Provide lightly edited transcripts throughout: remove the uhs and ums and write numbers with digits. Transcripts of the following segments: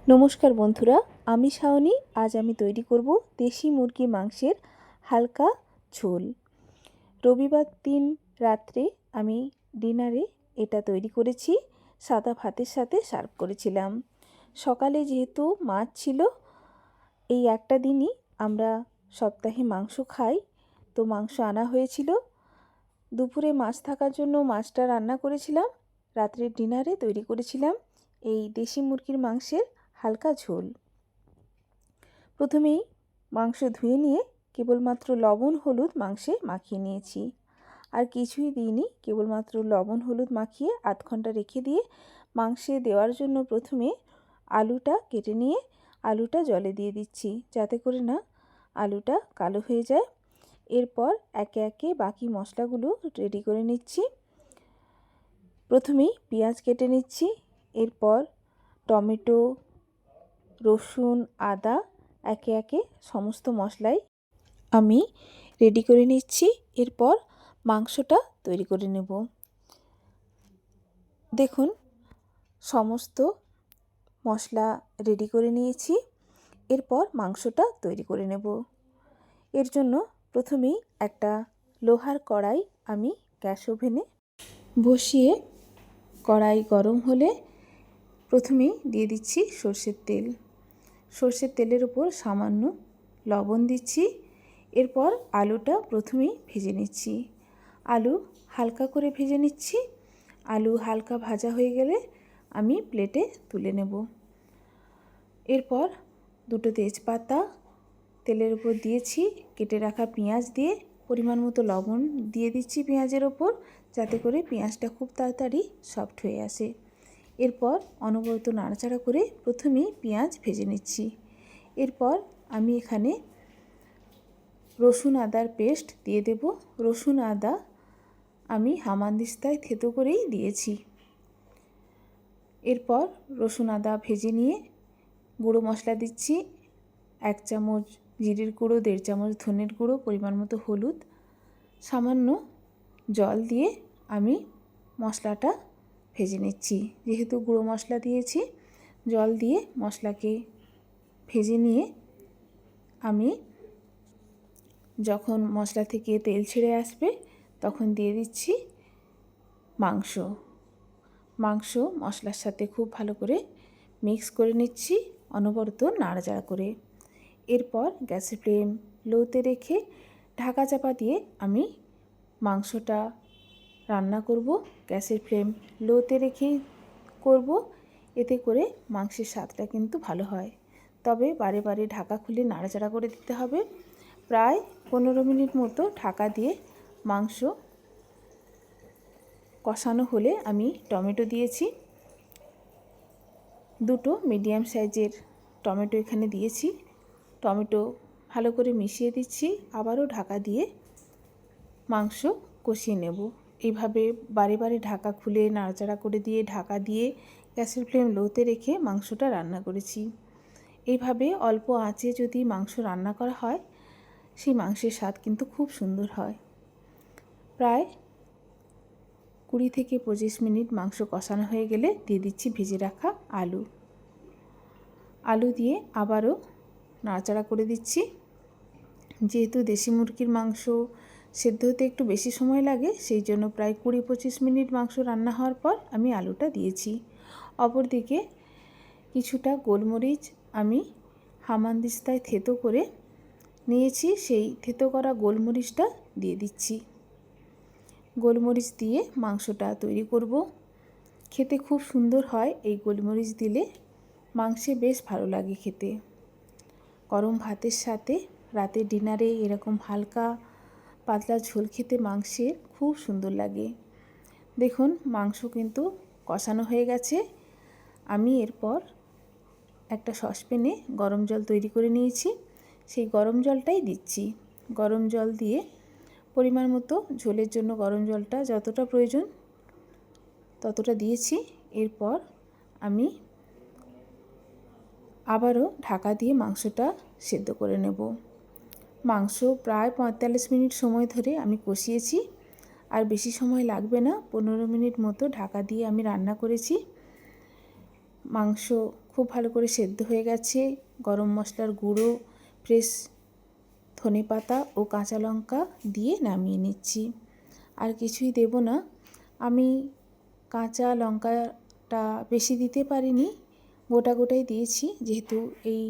নমস্কার বন্ধুরা, আমি শাওনি। আজ আমি তৈরি করব দেশি মুরগি মাংসের হালকা ঝোল। রবিবার দিন রাত্রে আমি ডিনারে এটা তৈরি করেছি, সাদা ভাতের সাথে সার্ভ করেছিলাম। সকালে যেহেতু মাছ ছিল, এই একটা দিনই আমরা সপ্তাহে মাংস খাই, তো মাংস আনা হয়েছিল। দুপুরে মাছ থাকার জন্য মাছটা রান্না করেছিলাম, রাত্রের ডিনারে তৈরি করেছিলাম এই দেশি মুরগির মাংসের হালকা ঝোল। প্রথমেই মাংস ধুয়ে নিয়ে কেবলমাত্র লবণ হলুদ মাংসে মাখিয়ে নিয়েছি, আর কিছুই দিইনি। কেবলমাত্র লবণ হলুদ মাখিয়ে আধ ঘন্টা রেখে দিয়ে মাংসে দেওয়ার জন্য প্রথমে আলুটা কেটে নিয়ে আলুটা জলে দিয়ে দিচ্ছি, যাতে করে না আলুটা কালো হয়ে যায়। এরপর একে একে বাকি মশলাগুলো রেডি করে নিচ্ছি। প্রথমেই পেঁয়াজ কেটে নিচ্ছি, এরপর টমেটো, রসুন, আদা একে একে সমস্ত মশলাই আমি রেডি করে নিচ্ছি। এরপর মাংসটা তৈরি করে নেব। দেখুন, সমস্ত মশলা রেডি করে নিয়েছি। এরপর মাংসটা তৈরি করে নেব। এর জন্য প্রথমেই একটা লোহার কড়াই আমি গ্যাস ওভেনে বসিয়ে, কড়াই গরম হলে প্রথমেই দিয়ে দিচ্ছি সর্ষের তেল। সর্ষের তেলের উপর সামান্য লবণ দিচ্ছি। এরপর আলুটা প্রথমেই ভেজে নিচ্ছি। আলু হালকা করে ভেজে নিচ্ছি। আলু হালকা ভাজা হয়ে গেলে আমি প্লেটে তুলে নেব। এরপর দুটো তেজপাতা তেলের উপর দিয়েছি, কেটে রাখা পেঁয়াজ দিয়ে পরিমাণ মতো লবণ দিয়ে দিচ্ছি পেঁয়াজের ওপর, যাতে করে পেঁয়াজটা খুব তাড়াতাড়ি সফট হয়ে আসে। এরপর অনবরত নাড়াচাড়া করে প্রথমেই পেঁয়াজ ভেজে নিচ্ছি। এরপর আমি এখানে রসুন আদার পেস্ট দিয়ে দেব। রসুন আদা আমি হামানদিস্তায় থেতো করেই দিয়েছি। এরপর রসুন আদা ভেজে নিয়ে গুঁড়ো মশলা দিচ্ছি, 1 চামচ জিরের গুঁড়ো, 1.5 চামচ ধনের গুঁড়ো, পরিমাণ মতো হলুদ, সামান্য জল দিয়ে আমি মশলাটা ভেজে নিচ্ছি। যেহেতু গুঁড়ো মশলা দিয়েছি, জল দিয়ে মশলাকে ভেজে নিয়ে আমি যখন মশলা থেকে তেল ছেড়ে আসবে তখন দিয়ে দিচ্ছি মাংস। মাংস মশলার সাথে খুব ভালো করে মিক্স করে নিচ্ছি, অনবরত নাড়াচাড়া করে। এরপর গ্যাসের ফ্লেম লোতে রেখে ঢাকা চাপা দিয়ে আমি মাংসটা রান্না করব। গ্যাসের ফ্লেম লোতে রেখেই করব, এতে করে মাংসের স্বাদটা কিন্তু ভালো হয়। তবে বারে বারে ঢাকা খুলে নাড়াচাড়া করে দিতে হবে। প্রায় 15 মিনিট মতো ঢাকা দিয়ে মাংস কষানো হলে আমি টমেটো দিয়েছি। দুটো মিডিয়াম সাইজের টমেটো এখানে দিয়েছি। টমেটো ভালো করে মিশিয়ে দিচ্ছি, আবারও ঢাকা দিয়ে মাংস কষিয়ে নেব। এইভাবে বারে বারে ঢাকা খুলে নাড়াচাড়া করে দিয়ে ঢাকা দিয়ে গ্যাসের ফ্লেম লোতে রেখে মাংসটা রান্না করেছি। এইভাবে অল্প আঁচে যদি মাংস রান্না করা হয়, সেই মাংসের স্বাদ কিন্তু খুব সুন্দর হয়। প্রায় 20 থেকে 25 মিনিট মাংস কষানো হয়ে গেলে দিয়ে দিচ্ছি ভেজে রাখা আলু। আলু দিয়ে আবারও নাড়াচাড়া করে দিচ্ছি। যেহেতু দেশি মুরগির মাংস সেদ্ধ হতে একটু বেশি সময় লাগে, সেই জন্য প্রায় 20-25 মিনিট মাংস রান্না হওয়ার পর আমি আলুটা দিয়েছি। অপরদিকে কিছুটা গোলমরিচ আমি হামানদিস্তায় থেতো করে নিয়েছি, সেই থেতো করা গোলমরিচটা দিয়ে দিচ্ছি। গোলমরিচ দিয়ে মাংসটা তৈরি করব। খেতে খুব সুন্দর হয় এই গোলমরিচ দিলে, মাংসে বেশ ভালো লাগে খেতে। গরম ভাতের সাথে রাতে ডিনারে এরকম হালকা পাতলা ঝোল খেতে মাংসের খুব সুন্দর লাগে। দেখুন, মাংস কিন্তু কষানো হয়ে গেছে। আমি এরপর একটা সসপ্যানে গরম জল তৈরি করে নিয়েছি, সেই গরম জলটাই দিচ্ছি। গরম জল দিয়ে পরিমাণ মতো ঝোলের জন্য গরম জলটা যতটা প্রয়োজন ততটা দিয়েছি। এরপর আমি আবারও ঢাকা দিয়ে মাংসটা সেদ্ধ করে নেব। মাংস প্রায় 45 মিনিট সময় ধরে আমি কষিয়েছি, আর বেশি সময় লাগবে না। 15 মিনিট মতো ঢাকা দিয়ে আমি রান্না করেছি। মাংস খুব ভালো করে সেদ্ধ হয়ে গেছে। গরম মশলার গুঁড়ো, ফ্রেশ ধনেপাতা ও কাঁচা লঙ্কা দিয়ে নামিয়ে নিচ্ছি। আর কিছুই দেব না। আমি কাঁচা লঙ্কাটা বেশি দিতে পারিনি, গোটা গোটাই দিয়েছি, যেহেতু এই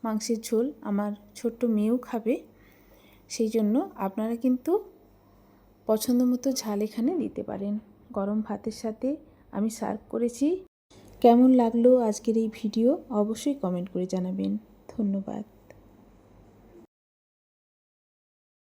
মাংসের ঝোল আমার ছোট্ট মেয়েও খাবে। সেই জন্য আপনারা কিন্তু পছন্দ মতো ঝাল এখানে দিতে পারেন। গরম ভাতের সাথে আমি সার্ভ করেছি। কেমন লাগলো আজকের এই ভিডিও অবশ্যই কমেন্ট করে জানাবেন। ধন্যবাদ।